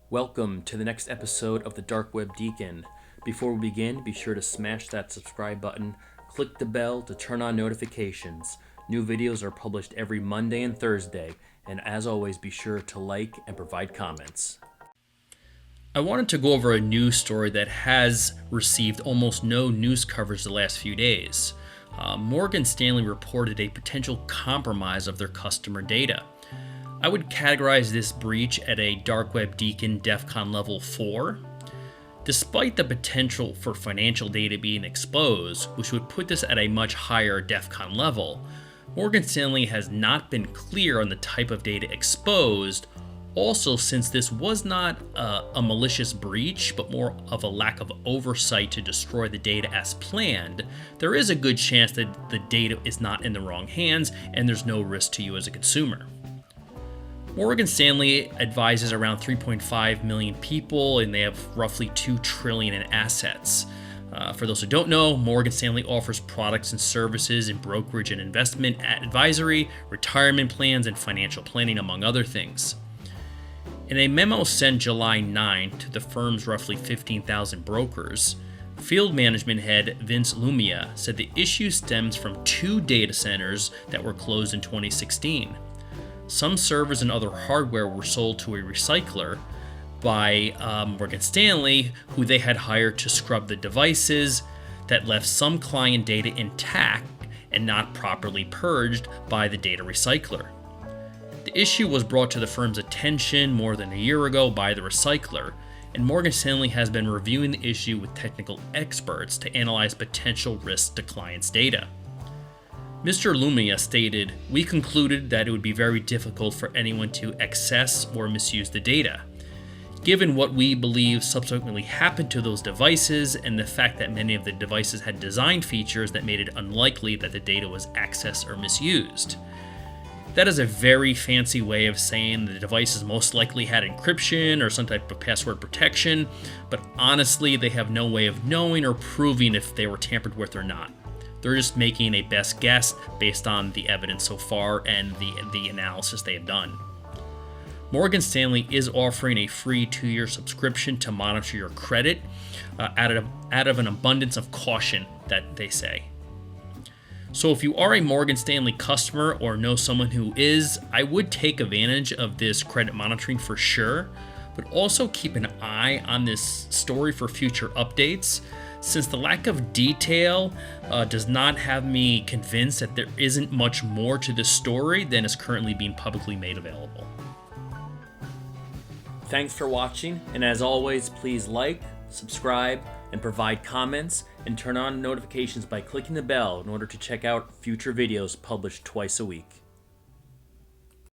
Welcome to the next episode of the Dark Web Deacon. Before we begin, be sure to smash that subscribe button, click the bell to turn on notifications. New videos are published every Monday and Thursday, and as always, be sure to like and provide comments. I wanted to go over a news story that has received almost no news coverage the last few days. Morgan Stanley reported a potential compromise of their customer data. I would categorize this breach at a Dark Web Deacon DEFCON level 4. Despite the potential for financial data being exposed, which would put this at a much higher DEFCON level, Morgan Stanley has not been clear on the type of data exposed. Also, since this was not a malicious breach, but more of a lack of oversight to destroy the data as planned, there is a good chance that the data is not in the wrong hands and there's no risk to you as a consumer. Morgan Stanley advises around 3.5 million people, and they have roughly $2 trillion in assets. For those who don't know, Morgan Stanley offers products and services in brokerage and investment advisory, retirement plans, and financial planning, among other things. In a memo sent July 9 to the firm's roughly 15,000 brokers, Field Management Head Vince Lumia said the issue stems from 2 data centers that were closed in 2016. Some servers and other hardware were sold to a recycler by Morgan Stanley, who they had hired to scrub the devices that left some client data intact and not properly purged by the data recycler. The issue was brought to the firm's attention more than a year ago by the recycler, and Morgan Stanley has been reviewing the issue with technical experts to analyze potential risks to clients' data. Mr. Lumia stated, "We concluded that it would be very difficult for anyone to access or misuse the data. Given what we believe subsequently happened to those devices and the fact that many of the devices had design features that made it unlikely that the data was accessed or misused." That is a very fancy way of saying the devices most likely had encryption or some type of password protection, but honestly, they have no way of knowing or proving if they were tampered with or not. They're just making a best guess based on the evidence so far and the analysis they have done. Morgan Stanley is offering a free 2-year subscription to monitor your credit out of an abundance of caution, that they say. So if you are a Morgan Stanley customer or know someone who is, I would take advantage of this credit monitoring for sure, but also keep an eye on this story for future updates, since the lack of detail does not have me convinced that there isn't much more to this story than is currently being publicly made available. Thanks for watching, and as always, please like, subscribe, and provide comments, and turn on notifications by clicking the bell in order to check out future videos published twice a week.